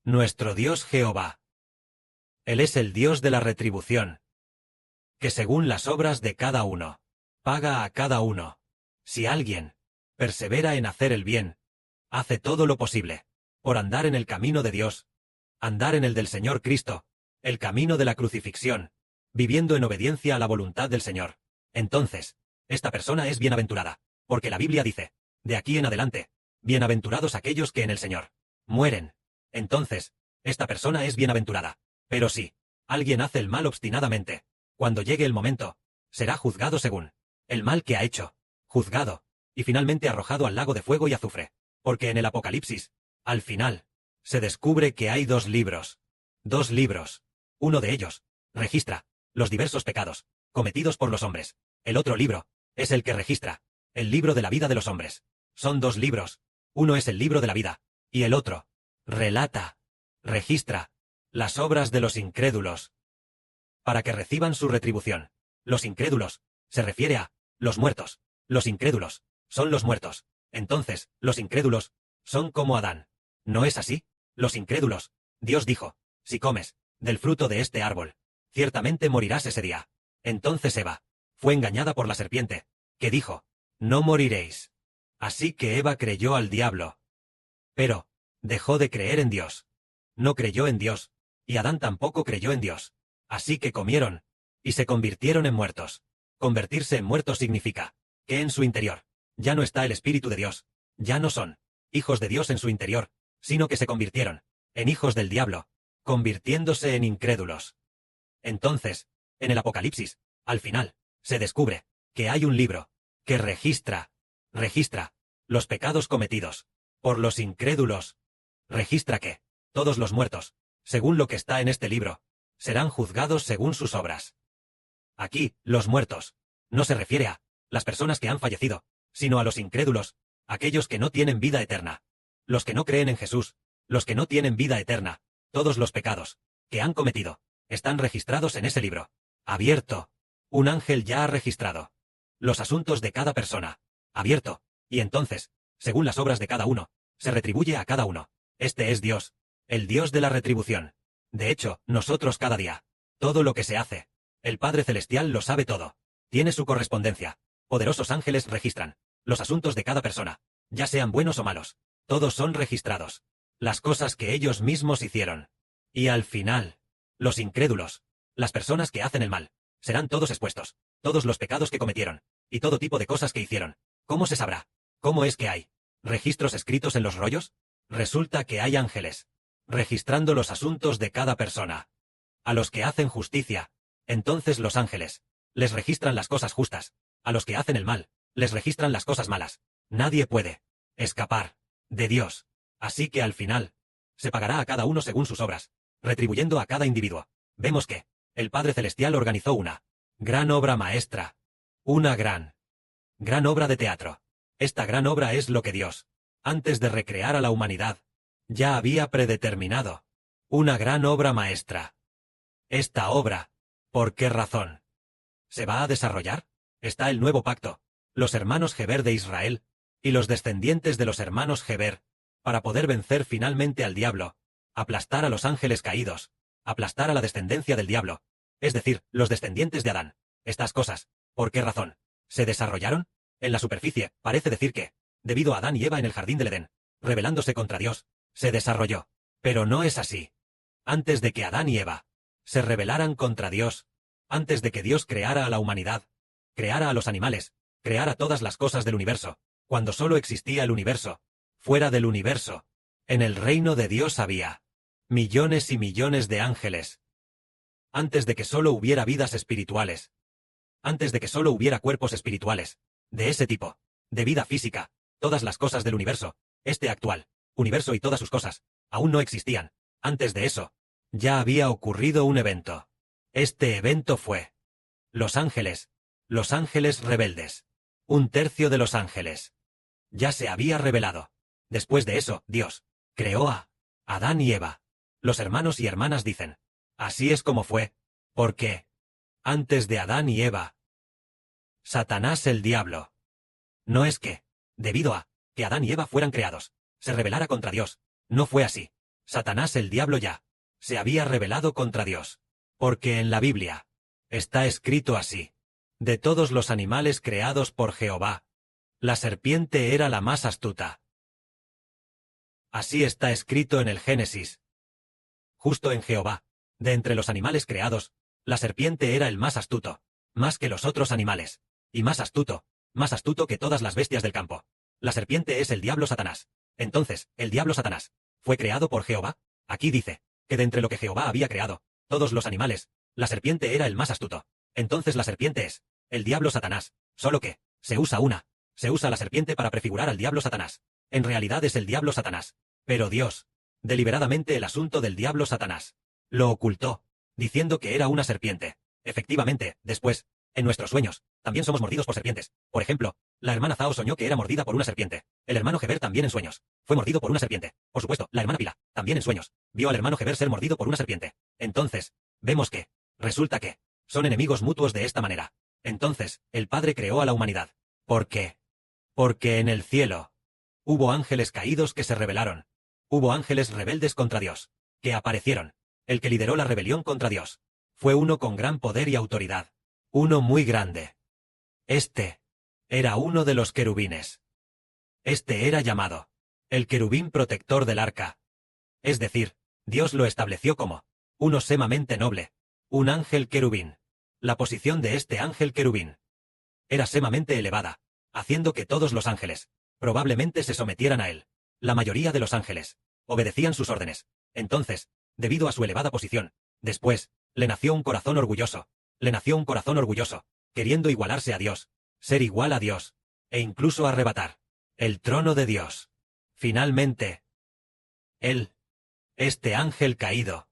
Nuestro Dios Jehová. Él es el Dios de la retribución, que según las obras de cada uno, paga a cada uno. Si alguien persevera en hacer el bien, hace todo lo posible por andar en el camino de Dios, andar en el del Señor Cristo, el camino de la crucifixión, viviendo en obediencia a la voluntad del Señor, entonces, esta persona es bienaventurada, porque la Biblia dice, de aquí en adelante, bienaventurados aquellos que en el Señor mueren. Entonces, esta persona es bienaventurada. Pero si alguien hace el mal obstinadamente, cuando llegue el momento, será juzgado según el mal que ha hecho, juzgado, y finalmente arrojado al lago de fuego y azufre. Porque en el Apocalipsis, al final, se descubre que hay dos libros. Dos libros. Uno de ellos registra los diversos pecados cometidos por los hombres. El otro libro es el que registra el libro de la vida de los hombres. Son dos libros. Uno es el libro de la vida, y el otro relata, registra las obras de los incrédulos, para que reciban su retribución. Los incrédulos se refiere a los muertos. Los incrédulos son los muertos. Entonces, los incrédulos son como Adán. ¿No es así? Los incrédulos, Dios dijo, si comes del fruto de este árbol, ciertamente morirás ese día. Entonces Eva fue engañada por la serpiente, que dijo, no moriréis. Así que Eva creyó al diablo. Pero dejó de creer en Dios. No creyó en Dios, y Adán tampoco creyó en Dios. Así que comieron, y se convirtieron en muertos. Convertirse en muertos significa que en su interior ya no está el Espíritu de Dios, ya no son hijos de Dios en su interior, sino que se convirtieron en hijos del diablo, convirtiéndose en incrédulos. Entonces, en el Apocalipsis, al final, se descubre que hay un libro que registra los pecados cometidos por los incrédulos. Registra que todos los muertos, según lo que está en este libro, serán juzgados según sus obras. Aquí, los muertos, no se refiere a las personas que han fallecido, sino a los incrédulos, aquellos que no tienen vida eterna, los que no creen en Jesús, los que no tienen vida eterna. Todos los pecados que han cometido están registrados en ese libro, abierto. Un ángel ya ha registrado los asuntos de cada persona, abierto, y entonces, según las obras de cada uno, se retribuye a cada uno. Este es Dios, el Dios de la retribución. De hecho, nosotros cada día, todo lo que se hace, el Padre Celestial lo sabe todo. Tiene su correspondencia. Poderosos ángeles registran los asuntos de cada persona, ya sean buenos o malos. Todos son registrados. Las cosas que ellos mismos hicieron. Y al final, los incrédulos, las personas que hacen el mal, serán todos expuestos, todos los pecados que cometieron, y todo tipo de cosas que hicieron. ¿Cómo se sabrá? ¿Cómo es que hay registros escritos en los rollos? Resulta que hay ángeles registrando los asuntos de cada persona. A los que hacen justicia, entonces los ángeles les registran las cosas justas. A los que hacen el mal, les registran las cosas malas. Nadie puede escapar de Dios. Así que al final, se pagará a cada uno según sus obras, retribuyendo a cada individuo. Vemos que el Padre Celestial organizó una gran obra maestra, una gran obra de teatro. Esta gran obra es lo que Dios, antes de recrear a la humanidad, ya había predeterminado. Una gran obra maestra. Esta obra, ¿por qué razón se va a desarrollar? Está el nuevo pacto, los hermanos Geber de Israel, y los descendientes de los hermanos Geber, para poder vencer finalmente al diablo, aplastar a los ángeles caídos, aplastar a la descendencia del diablo, es decir, los descendientes de Adán. Estas cosas, ¿por qué razón se desarrollaron? En la superficie, parece decir que, debido a Adán y Eva en el jardín del Edén, rebelándose contra Dios, se desarrolló. Pero no es así. Antes de que Adán y Eva se rebelaran contra Dios, antes de que Dios creara a la humanidad, creara a los animales, creara todas las cosas del universo, cuando solo existía el universo, fuera del universo, en el reino de Dios había millones y millones de ángeles. Antes de que solo hubiera vidas espirituales, antes de que solo hubiera cuerpos espirituales, de ese tipo, de vida física, todas las cosas del universo, este actual universo y todas sus cosas, aún no existían. Antes de eso, ya había ocurrido un evento. Este evento fue los ángeles rebeldes. Un tercio de los ángeles ya se había rebelado. Después de eso, Dios creó a Adán y Eva. Los hermanos y hermanas dicen, así es como fue, porque antes de Adán y Eva, Satanás el diablo. No es que, debido a que Adán y Eva fueran creados, se rebelara contra Dios. No fue así. Satanás el diablo ya se había rebelado contra Dios. Porque en la Biblia está escrito así: de todos los animales creados por Jehová, la serpiente era la más astuta. Así está escrito en el Génesis. Justo en Jehová, de entre los animales creados, la serpiente era el más astuto, más que los otros animales, y más astuto que todas las bestias del campo. La serpiente es el diablo Satanás. Entonces, el diablo Satanás fue creado por Jehová. Aquí dice que de entre lo que Jehová había creado, todos los animales, la serpiente era el más astuto. Entonces la serpiente es el diablo Satanás, solo que se usa la serpiente para prefigurar al diablo Satanás. En realidad es el diablo Satanás. Pero Dios, deliberadamente el asunto del diablo Satanás, lo ocultó, diciendo que era una serpiente. Efectivamente, después, en nuestros sueños, también somos mordidos por serpientes. Por ejemplo, la hermana Zhao soñó que era mordida por una serpiente. El hermano Heber también en sueños fue mordido por una serpiente. Por supuesto, la hermana Pila, también en sueños, vio al hermano Heber ser mordido por una serpiente. Entonces, vemos que, resulta que, son enemigos mutuos de esta manera. Entonces, el Padre creó a la humanidad. ¿Por qué? Porque en el cielo hubo ángeles caídos que se rebelaron. Hubo ángeles rebeldes contra Dios, que aparecieron. El que lideró la rebelión contra Dios fue uno con gran poder y autoridad. Uno muy grande. Este era uno de los querubines. Este era llamado el querubín protector del arca. Es decir, Dios lo estableció como uno sumamente noble, un ángel querubín. La posición de este ángel querubín era sumamente elevada, haciendo que todos los ángeles probablemente se sometieran a él. La mayoría de los ángeles obedecían sus órdenes. Entonces, debido a su elevada posición, después, le nació un corazón orgulloso. Le nació un corazón orgulloso, queriendo igualarse a Dios, ser igual a Dios, e incluso arrebatar el trono de Dios. Finalmente, él, este ángel caído,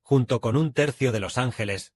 junto con un tercio de los ángeles,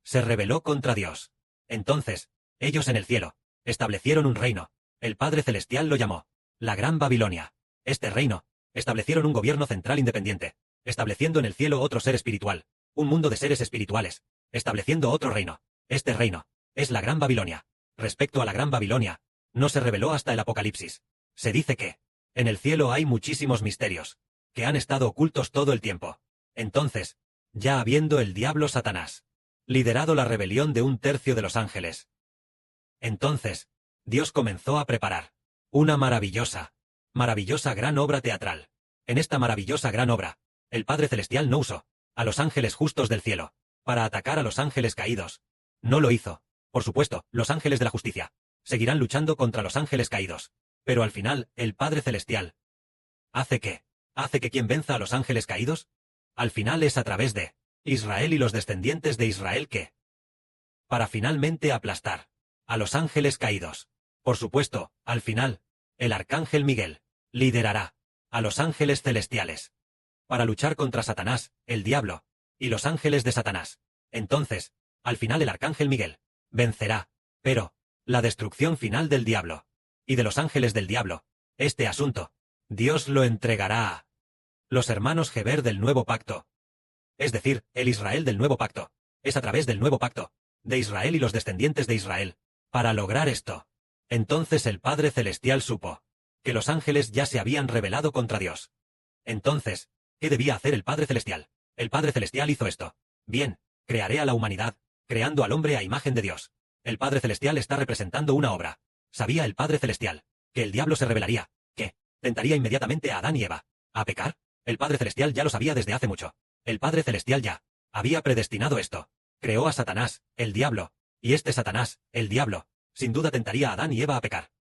se rebeló contra Dios. Entonces, ellos en el cielo establecieron un reino. El Padre Celestial lo llamó la Gran Babilonia. Este reino, establecieron un gobierno central independiente, estableciendo en el cielo otro ser espiritual, un mundo de seres espirituales, estableciendo otro reino. Este reino es la Gran Babilonia. Respecto a la Gran Babilonia, no se reveló hasta el Apocalipsis. Se dice que en el cielo hay muchísimos misterios que han estado ocultos todo el tiempo. Entonces, ya habiendo el diablo Satanás liderado la rebelión de un tercio de los ángeles, entonces, Dios comenzó a preparar una maravillosa gran obra teatral. En esta maravillosa gran obra, el Padre Celestial no usó a los ángeles justos del cielo para atacar a los ángeles caídos. No lo hizo. Por supuesto, los ángeles de la justicia seguirán luchando contra los ángeles caídos. Pero al final, el Padre Celestial ¿hace qué? ¿Hace que quien venza a los ángeles caídos? Al final es a través de Israel y los descendientes de Israel que, para finalmente aplastar a los ángeles caídos. Por supuesto, al final, el arcángel Miguel liderará a los ángeles celestiales para luchar contra Satanás, el diablo, y los ángeles de Satanás. Entonces, al final el arcángel Miguel vencerá, pero la destrucción final del diablo y de los ángeles del diablo, este asunto, Dios lo entregará a los hermanos Heber del nuevo pacto. Es decir, el Israel del nuevo pacto. Es a través del nuevo pacto, de Israel y los descendientes de Israel, para lograr esto. Entonces el Padre Celestial supo que los ángeles ya se habían rebelado contra Dios. Entonces, ¿qué debía hacer el Padre Celestial? El Padre Celestial hizo esto. Bien, crearé a la humanidad, creando al hombre a imagen de Dios. El Padre Celestial está representando una obra. Sabía el Padre Celestial que el diablo se rebelaría, que tentaría inmediatamente a Adán y Eva a pecar. El Padre Celestial ya lo sabía desde hace mucho. El Padre Celestial ya había predestinado esto. Creó a Satanás, el diablo, y este Satanás, el diablo, sin duda tentaría a Adán y Eva a pecar.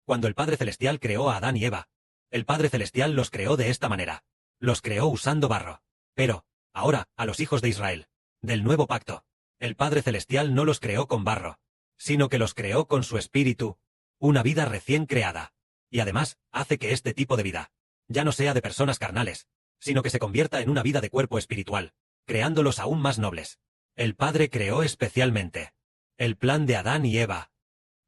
Cuando el Padre Celestial creó a Adán y Eva, el Padre Celestial los creó de esta manera. Los creó usando barro. Pero, ahora, a los hijos de Israel, del nuevo pacto, el Padre Celestial no los creó con barro, sino que los creó con su espíritu, una vida recién creada. Y además, hace que este tipo de vida ya no sea de personas carnales, sino que se convierta en una vida de cuerpo espiritual, creándolos aún más nobles. El Padre creó especialmente el plan de Adán y Eva,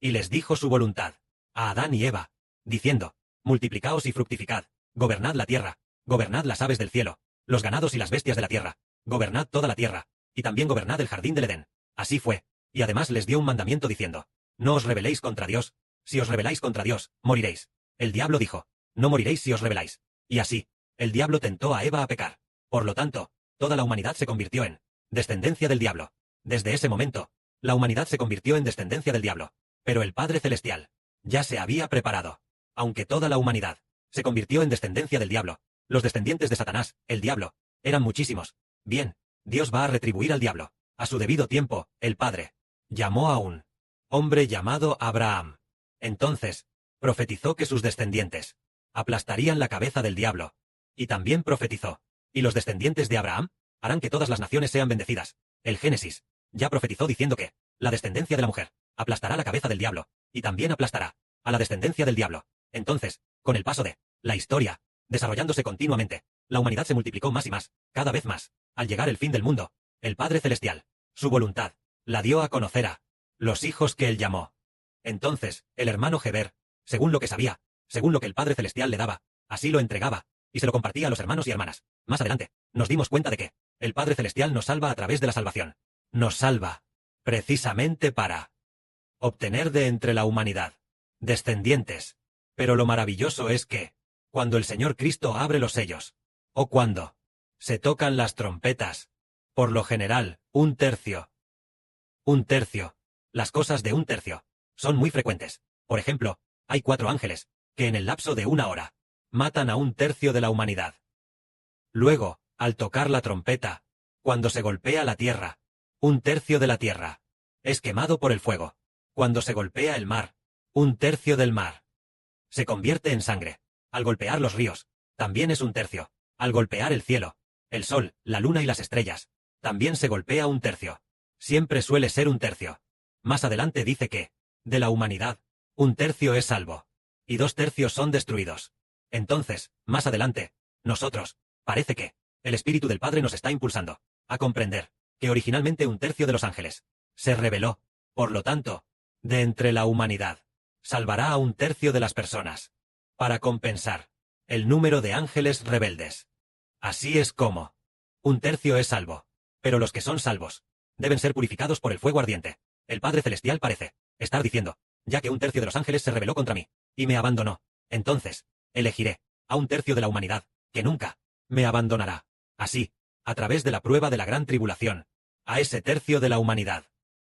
y les dijo su voluntad a Adán y Eva, diciendo: multiplicaos y fructificad, gobernad la tierra, gobernad las aves del cielo, los ganados y las bestias de la tierra, gobernad toda la tierra, y también gobernad el jardín del Edén. Así fue, y además les dio un mandamiento diciendo: no os rebeléis contra Dios, si os rebeláis contra Dios, moriréis. El diablo dijo: no moriréis si os rebeláis. Y así, el diablo tentó a Eva a pecar. Por lo tanto, toda la humanidad se convirtió en descendencia del diablo. Desde ese momento, la humanidad se convirtió en descendencia del diablo. Pero el Padre Celestial ya se había preparado. Aunque toda la humanidad se convirtió en descendencia del diablo, los descendientes de Satanás, el diablo, eran muchísimos. Bien, Dios va a retribuir al diablo. A su debido tiempo, el Padre llamó a un hombre llamado Abraham. Entonces, profetizó que sus descendientes aplastarían la cabeza del diablo. Y también profetizó, y los descendientes de Abraham harán que todas las naciones sean bendecidas. El Génesis ya profetizó diciendo que la descendencia de la mujer aplastará la cabeza del diablo, y también aplastará a la descendencia del diablo. Entonces, con el paso de la historia, desarrollándose continuamente, la humanidad se multiplicó más y más, cada vez más. Al llegar el fin del mundo, el Padre Celestial, su voluntad, la dio a conocer a los hijos que él llamó. Entonces, el hermano Heber, según lo que sabía, según lo que el Padre Celestial le daba, así lo entregaba, y se lo compartía a los hermanos y hermanas. Más adelante, nos dimos cuenta de que el Padre Celestial nos salva a través de la salvación. Nos salva, precisamente para obtener de entre la humanidad descendientes. Pero lo maravilloso es que, cuando el Señor Cristo abre los sellos, o cuando se tocan las trompetas, por lo general, un tercio, las cosas de un tercio, son muy frecuentes. Por ejemplo, hay 4 ángeles, que en el lapso de 1 hora, matan a un tercio de la humanidad. Luego, al tocar la trompeta, cuando se golpea la tierra, un tercio de la tierra es quemado por el fuego. Cuando se golpea el mar, un tercio del mar se convierte en sangre. Al golpear los ríos, también es un tercio. Al golpear el cielo, el sol, la luna y las estrellas, también se golpea un tercio. Siempre suele ser un tercio. Más adelante dice que, de la humanidad, un tercio es salvo, y 2 tercios son destruidos. Entonces, más adelante, nosotros, parece que, el Espíritu del Padre nos está impulsando a comprender que originalmente un tercio de los ángeles se rebeló. Por lo tanto, de entre la humanidad, salvará a un tercio de las personas, para compensar el número de ángeles rebeldes. Así es como un tercio es salvo, pero los que son salvos deben ser purificados por el fuego ardiente. El Padre Celestial parece estar diciendo, ya que un tercio de los ángeles se rebeló contra mí, y me abandonó, entonces, elegiré a un tercio de la humanidad, que nunca me abandonará. Así, a través de la prueba de la gran tribulación, a ese tercio de la humanidad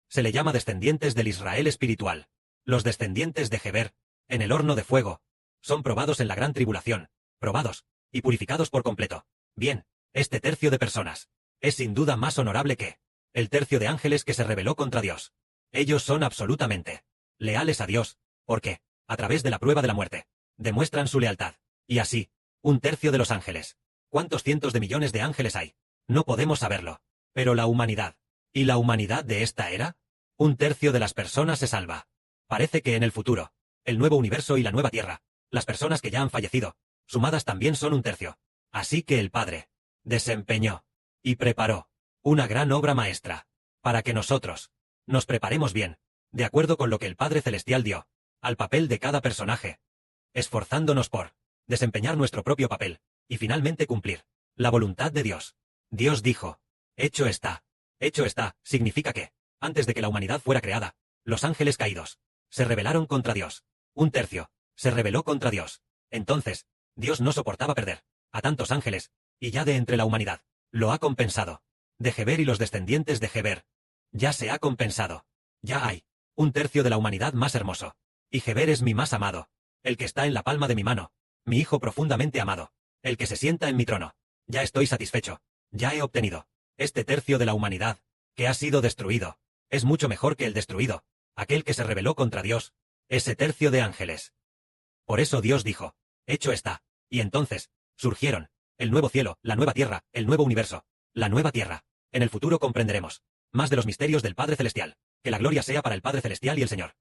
se le llama descendientes del Israel espiritual. Los descendientes de Heber, en el horno de fuego, son probados en la gran tribulación, probados y purificados por completo. Bien, este tercio de personas es sin duda más honorable que el tercio de ángeles que se rebeló contra Dios. Ellos son absolutamente leales a Dios, porque, a través de la prueba de la muerte, demuestran su lealtad. Y así, un tercio de los ángeles. ¿Cuántos cientos de millones de ángeles hay? No podemos saberlo. Pero la humanidad, ¿y la humanidad de esta era? Un tercio de las personas se salva. Parece que en el futuro, el nuevo universo y la nueva tierra, las personas que ya han fallecido, sumadas también son un tercio. Así que el Padre desempeñó y preparó una gran obra maestra, para que nosotros nos preparemos bien, de acuerdo con lo que el Padre Celestial dio al papel de cada personaje, esforzándonos por desempeñar nuestro propio papel, y finalmente cumplir la voluntad de Dios. Dios dijo, hecho está. Hecho está, significa que, antes de que la humanidad fuera creada, los ángeles caídos se rebelaron contra Dios. Un tercio se rebeló contra Dios. Entonces, Dios no soportaba perder a tantos ángeles, y ya de entre la humanidad, lo ha compensado. De Heber y los descendientes de Heber, ya se ha compensado. Ya hay un tercio de la humanidad más hermoso. Y Heber es mi más amado, el que está en la palma de mi mano, mi hijo profundamente amado, el que se sienta en mi trono. Ya estoy satisfecho, ya he obtenido. Este tercio de la humanidad, que ha sido destruido, es mucho mejor que el destruido, aquel que se rebeló contra Dios, ese tercio de ángeles. Por eso Dios dijo, hecho está, y entonces, surgieron, el nuevo cielo, la nueva tierra, el nuevo universo, la nueva tierra. En el futuro comprenderemos más de los misterios del Padre Celestial. Que la gloria sea para el Padre Celestial y el Señor.